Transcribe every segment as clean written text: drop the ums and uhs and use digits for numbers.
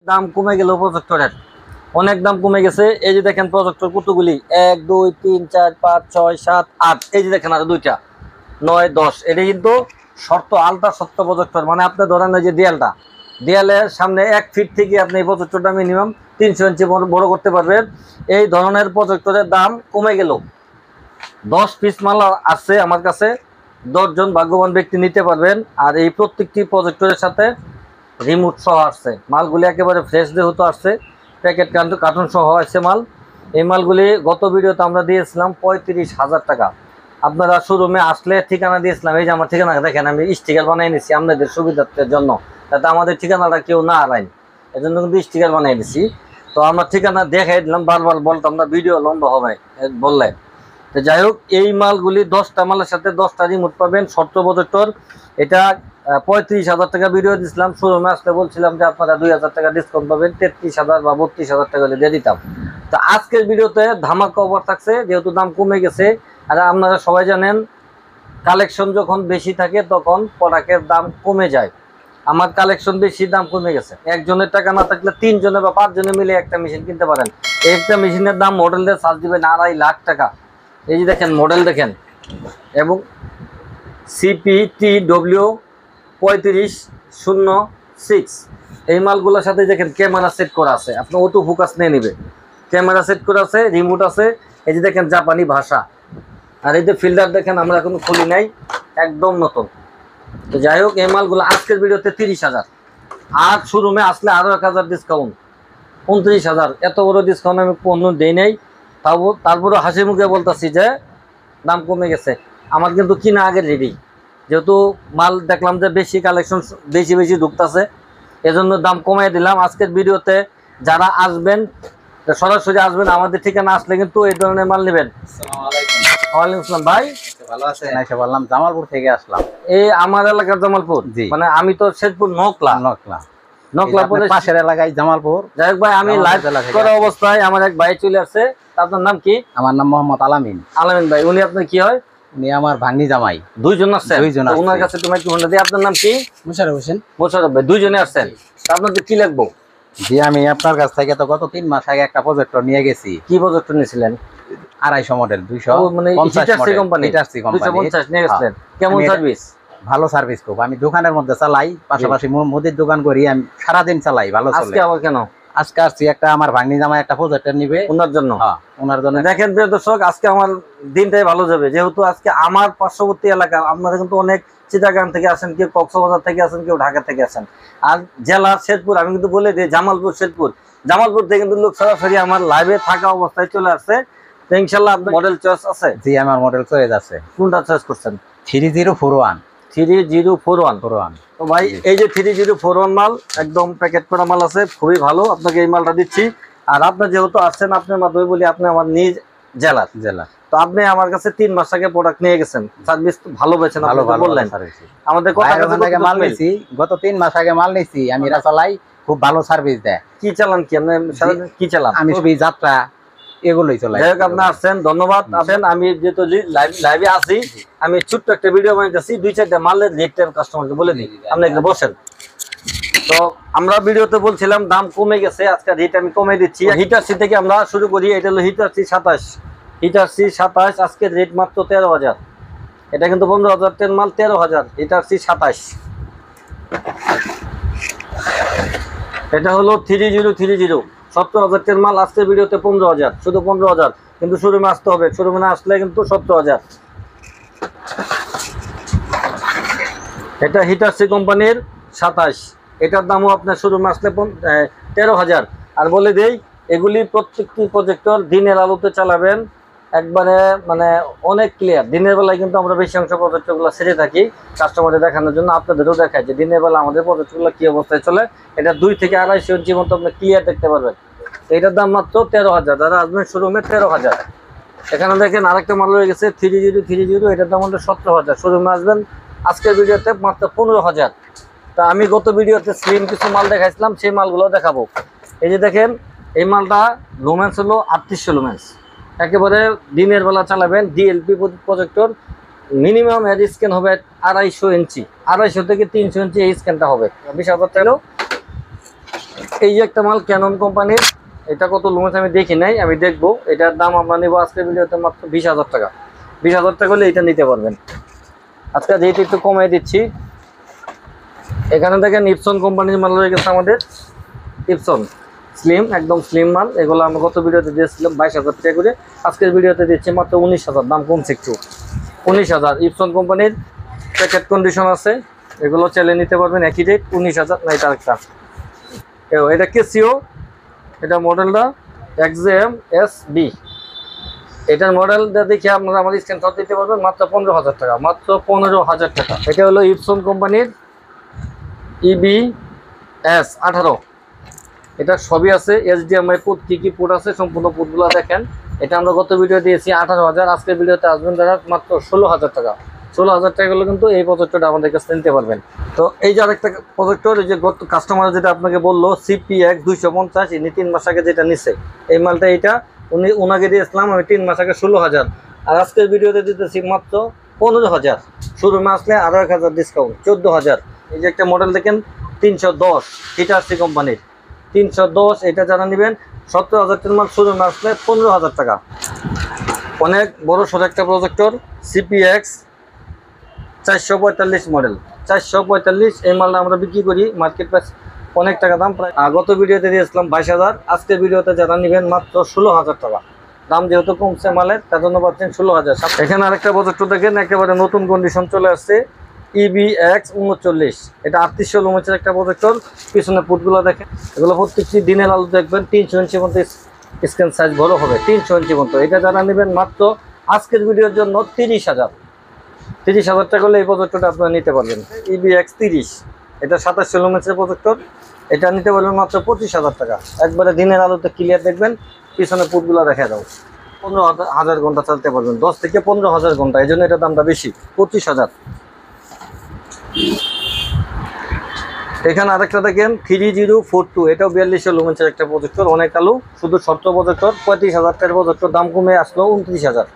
দাম কমে গেল প্রজেক্টরের, অনেক দাম কমে গেছে। এই যে দেখেন প্রজেক্টর কতগুলি, 1 2 3 4 5 6 7 8, এই যে দেখেন আরো দুইটা 9 10। এটা কিন্তু শর্ত আলট্রা শর্ত প্রজেক্টর, মানে আপনি ধরেন যে দেয়ালের সামনে 1 ফিট থেকে আপনি এই প্রজেক্টরটা মিনিমাম 300 ইঞ্চি বড় করতে পারবেন। এই ধরনের প্রজেক্টরের দাম কমে গেল। 10 পিস মাল আছে আমার কাছে, 10 জন ভাগ্যবান ব্যক্তি নিতে পারবেন। আর এই প্রত্যেকটি প্রজেক্টরের সাথে রিমোট সহ আসছে। মালগুলি একেবারে ফ্রেশ যেহেতু আসছে, প্যাকেট কার্টুন সহ আসছে মাল। এই মালগুলি গত ভিডিওতে আমরা দিয়েছিলাম 35,000 টাকা। আপনারা শোরুমে আসলে ঠিকানা দিয়েছিলাম, এই যে আমার ঠিকানা দেখেন, আমি স্টিকার বানিয়ে নিচ্ছি আপনাদের সুবিধার্থের জন্য, যাতে আমাদের ঠিকানাটা কেউ না হারায়, এই জন্য কিন্তু স্টিকার বানিয়ে দিচ্ছি। তো আমরা ঠিকানা দেখাই দিলাম, বারবার বলতাম না, ভিডিও লম্বা হবে বললে। তো যাই হোক, এই মালগুলি 10টা মালের সাথে 10টা রিমোট পাবেন, শর্ত প্রজেক্টর। এটা 35,000 টাকা ভিডিও দিয়েছিলাম, শোরুমে আসলে বলছিলাম যে আপনারা 2,000 টাকা ডিসকাউন্ট পাবেন, 33,000 বা 32,000 টাকা দিয়ে দিতাম। তো আজকের ভিডিওতে ধামাকা অফার থাকছে, যেহেতু দাম কমে গেছে। আর আপনারা সবাই জানেন, কালেকশন যখন বেশি থাকে তখন প্রোডাক্টের দাম কমে যায়। আমার কালেকশন বেশি, দাম কমে গেছে। একজনের টাকা না থাকলে 3 জনে বা 5 জনে মিলে একটা মেশিন কিনতে পারেন। একটা মেশিনের দাম মডেল দিয়ে চার্জ দিবেন 2.5 লাখ টাকা। এই যে দেখেন মডেল দেখেন, এবং CPTW 3506। এই মালগুলোর সাথে দেখেন ক্যামেরা সেট করা আছে, আপনি অটো ফোকাস নিয়ে নেবে, ক্যামেরা সেট করা আছে, রিমোট আছে। এই যে দেখেন জাপানি ভাষা। আর এই যে ফিল্টার দেখেন, আমরা এখনো খুলি নাই, একদম নতুন। তো যাই হোক, এই মালগুলো আজকের ভিডিওতে 30,000, আর শোরুমে আসলে আরো 1,000 ডিসকাউন্ট, 29,000। এত বড় ডিসকাউন্ট আমি কোনো দেই নাই। তারপরে হাসি মুখে বলতেছি যে দাম কমে গেছে। আমার কিন্তু কিনা আগে রেডি, যেহেতু মাল দেখলাম যে বেশি কালেকশন বেশি ঢুকতেছে, এজন্য দাম কমাই দিলাম আজকের ভিডিওতে। যারা আসবেন সরাসরি আসবেন, আমাদের ঠিকানা আসলে কিন্তু এই ধরনের মাল নেবেন। ওয়ালাইকুম আসসালাম ভাই, ভালো আছেন? এসে বললাম জামালপুর থেকে আসলাম। এই আমার এলাকার জামালপুর, মানে আমি তো শেরপুর নকলা পাশের এলাকায় জামালপুর। যাই হোক ভাই, আমি লাইভ করা অবস্থায় আমার এক ভাই চলে আসছে। আপনার নাম কি? আমার নাম মোহাম্মদ আলামিন। আলামিন ভাই, উনি আপনার কি হয়? উনি আমার ভাগ্নি জামাই। দুইজন আসছেন? ওনার কাছে তোমার কি ফোনটা দিই। আপনার নাম কি? মোশাররফ হোসেন। মোশাররফ ভাই, দুইজনে আসছেন। আপনাদের কি লাগবো? জি, আমি আপনার কাছ থেকে তো গত 3 মাস আগে একটা প্রজেক্টর নিয়ে গেছি। কি প্রজেক্টর নিয়েছিলেন? 250 মডেল, 250 মানে হিটারসি কোম্পানি, 250 নিয়ে গেছিলেন। কেমন সার্ভিস? ভালো সার্ভিস খুব। আমি দোকানের মধ্যে চালাই, পাশাপাশি মুদির দোকান করি, আমি সারাদিন চালাই, ভালো চলে। আজকে আবার কেন? আজকে আসছি একটা আমার ভাগ্নি জামাই একটা প্রজেক্টর নিবে, ওনার জন্য। হ্যাঁ, ওনার জন্য। দেখেন প্রিয় দর্শক, আজকে আমার দিনটাই ভালো যাবে, যেহেতু আজকে আমার পার্শ্ববর্তী এলাকা। আপনারা কিন্তু অনেক চিটাগাং থেকে আসেন, কেউ কক্সবাজার থেকে আসেন, কেউ ঢাকা থেকে আসেন। আর জেলা শেরপুর, আমি কিন্তু বলে দিই জামালপুর শেরপুর। জামালপুর থেকে কিন্তু লোক সরাসরি আমার লাইভে থাকা অবস্থায় চলে আসছে। তো ইনশাল্লাহ আপনার মডেল চয়েস আছে? জি, আমার মডেল চয়েস আছে। কোনটা চয়েস করছেন? 3041। 3041। তো ভাই, এই যে 3041 মাল একদম প্যাকেট করা মাল আছে, খুবই ভালো। আপনাকে এই মালটা দিচ্ছি। আর আপনার যেহেতু আসছেন, আপনার মাধ্যমে বলি, আপনি আমার নিজ জেলা, তো আপনি আমার কাছে 3 মাস আগে প্রোডাক্ট নিয়ে গেছেন, সার্ভিস ভালো পেয়েছেন, ভালো বললেন। আমাদের মাল নিয়েছি, গত 3 মাস আগে মাল নিয়েছি, আমি এটা চালাই, খুব ভালো সার্ভিস দেয়। কি চালান কি আপনি? কি চালান? আমি সবই যাত্রা এগুলোই চলাই। যাই হোক, আপনি আসছেন, ধন্যবাদ। আসেন, আমি যেহেতু লাইভে আছি, আমি ছোট্ট একটা ভিডিও বানাইতেছি, 2-4টা মালের রেট কাস্টমারকে বলে দিই, আপনি একটু বসেন। তো আমরা ভিডিওতে বলছিলাম দাম কমে গেছে, আজকে রেট আমি কমে দিচ্ছি। হিটারসি থেকে আমরা শুরু করি। এটা হলো হিটারসি 27, হিটারসি 27, আজকের রেট মাত্র 13,000। এটা কিন্তু 15,000 মাল, 13,000 হিটারসি 27। এটা হলো 3030, 17,000 মাল, আজকের ভিডিওতে 15,000, শুধু 15,000। কিন্তু শোরুমে আসতে হবে, শোরুমে না আসলে কিন্তু 17,000। এটা হিটারসি কোম্পানির 27, এটার দামও আপনার শোরুমে আসলে 13,000। আর বলে দেই, এগুলি প্রত্যেকটি প্রজেক্টর দিনের আলোতে চালাবেন, একবারে মানে অনেক ক্লিয়ার। দিনের বেলায় কিন্তু আমরা বেশি অংশ প্রজেক্টরগুলো ছেড়ে থাকি কাস্টমারদের দেখানোর জন্য, আপনাদেরও দেখায় যে দিনের বেলা আমাদের প্রজেক্টরগুলো কি অবস্থায় চলে। এটা 2 থেকে 2.5 ইঞ্চি মতো আপনি ক্লিয়ার দেখতে পারবেন। এটার দাম মাত্র 13,000। যারা আসবেন শোরুমে 13,000। এখানে দেখেন আরেকটা মাল রয়ে গেছে 3030, এটার দাম হলো 17,000। শোরুমে আসবেন, আজকের ভিডিওতে মাত্র 15,000। তা আমি গত ভিডিওতে স্লিম কিছু মাল দেখাইছিলাম, সেই মালগুলো দেখাবো। এই যে দেখেন, এই মালটা লুমেন্স হলো 3800 লুমেন্স, একেবারে দিনের বেলা চালাবেন। ডিএলপি প্রজেক্টর, মিনিমাম এর স্ক্যান হবে 250 ইঞ্চি, 250 থেকে 300 ইঞ্চি এই স্ক্যানটা হবে। 20,000 টাকা। এই যে একটা মাল ক্যানন কোম্পানির, এটা কত লুমেন্স আমি দেখি নাই, আমি দেখবো। এটার দাম আমরা নেবো আজকের ভিডিওতে মাত্র 20,000 টাকা। 20,000 টাকা হলে এটা নিতে পারবেন। আজকে যেহেতু একটু কমাই দিচ্ছি। এখানে দেখেন ইপসন কোম্পানির মাল রয়ে গেছে আমাদের। ইপসন স্লিম, একদম স্লিম মাল। এগুলো আমরা গত ভিডিওতে দিয়েছিলাম 22,000 টাকা করে, আজকের ভিডিওতে দিচ্ছি মাত্র 19,000, দাম কমছে একটু। 19,000 ইপসন কোম্পানির প্যাকেট কন্ডিশন আছে, এগুলো চাইলে নিতে পারবেন একই রেট 19,000। না এটা আরেকটা, এটা কেসিও, এটা মডেলটা XJM-SB। এটার মডেলটা দেখে আপনারা আমাদের স্ক্রিনশট দিতে পারবেন মাত্র 15,000 টাকা, মাত্র 15,000 টাকা। এটা হলো ইপসন কোম্পানির EBS-18। এটা সবই আছে, HDMI পোর্ট, কি পোর্ট আছে সম্পূর্ণ পোর্টগুলো দেখেন। এটা আমরা গত ভিডিও দিয়েছি 18,000, আজকের ভিডিওতে আসবেন যারা মাত্র 16,000 টাকা। 16,000 টাকা হলে কিন্তু এই প্রজেক্টরটা আমাদের কাছে নিতে পারবেন। তো এই যে আরেকটা প্রজেক্টর, এই যে গত কাস্টমার যেটা আপনাকে বললো CPX 250, ইনি 3 মাস আগে যেটা নিছে এই মালটা, এটা ওনাকে দিয়েছিলাম আমি 3 মাস আগে 16,000, আর আজকের ভিডিওতে দিতেছি মাত্র 15,000। শোরুমে আসলে আরো 1,000 ডিসকাউন্ট, 14,000। এই যে একটা মডেল দেখেন 310, হিটাচি কোম্পানির 310, এটা যারা নেবেন 17,000 টাকার মাল, শোরুমে আসলে 15,000 টাকা। অনেক বড় সড়ো একটা প্রজেক্টর CPX 445 মডেল, 445। এই মালটা আমরা বিক্রি করি মার্কেট প্রাইস অনেক টাকা দাম, প্রায় গত ভিডিওতে দিয়েছিলাম 22,000, আজকের ভিডিওতে যারা নেবেন মাত্র 16,000 টাকা। দাম যেহেতু কমছে মালের, তার জন্য পাচ্ছেন 16,000। এখানে আরেকটা প্রজেক্টর দেখেন, একেবারে নতুন কন্ডিশন চলে আসছে, EBX-39। এটা 3800 লুমেন্সের একটা প্রজেক্টর। পিছনে পুটগুলো দেখেন, এগুলো প্রত্যেকটি দিনের আলো দেখবেন 300 ইঞ্চি মতো স্ক্রিন সাইজ বড় হবে, 300 ইঞ্চি মতো। এটা যারা নেবেন মাত্র আজকের ভিডিওর জন্য 30,000। 30,000 টাকা হলে এই প্রজেক্টরটা আপনারা নিতে পারবেন। EBX-30, এটা 2700 লুমেন্সের প্রজেক্টর। এটা নিতে পারবেন মাত্র 25,000 টাকা। একবারে দিনের আলোতে ক্লিয়ার দেখবেন, পিছনে পুটগুলো দেখা দাও। 15,000 ঘন্টা চালাতে পারবেন, 10 থেকে 15,000 ঘন্টা, এই জন্য এটার দামটা বেশি, 25,000। এখানে আরেকটা দেখেন 3042, এটাও 4200 লুমেন্সের একটা প্রজেক্টর, অনেক আলো, শুধু শর্ট প্রজেক্টর। 35,000 টাকার প্রজেক্টর, দাম কমে আসলো 29,000।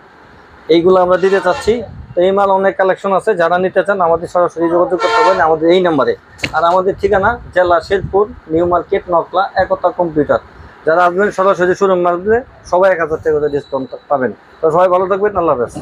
এইগুলো আমরা দিতে চাচ্ছি। তো এই মাল অনেক কালেকশন আছে, যারা নিতে চান আমাদের সরাসরি যোগাযোগ করতে পারেন আমাদের এই নাম্বারে। আর আমাদের ঠিকানা জেলা শেরপুর, নিউ মার্কেট, নকলা, একতা কম্পিউটার। যারা আসবেন সরাসরি শোরুম মার্কেটে সবাই 1,000 টাকা করে ডিসকাউন্ট পাবেন। তো সবাই ভালো থাকবেন, আল্লাহ হাফেজ।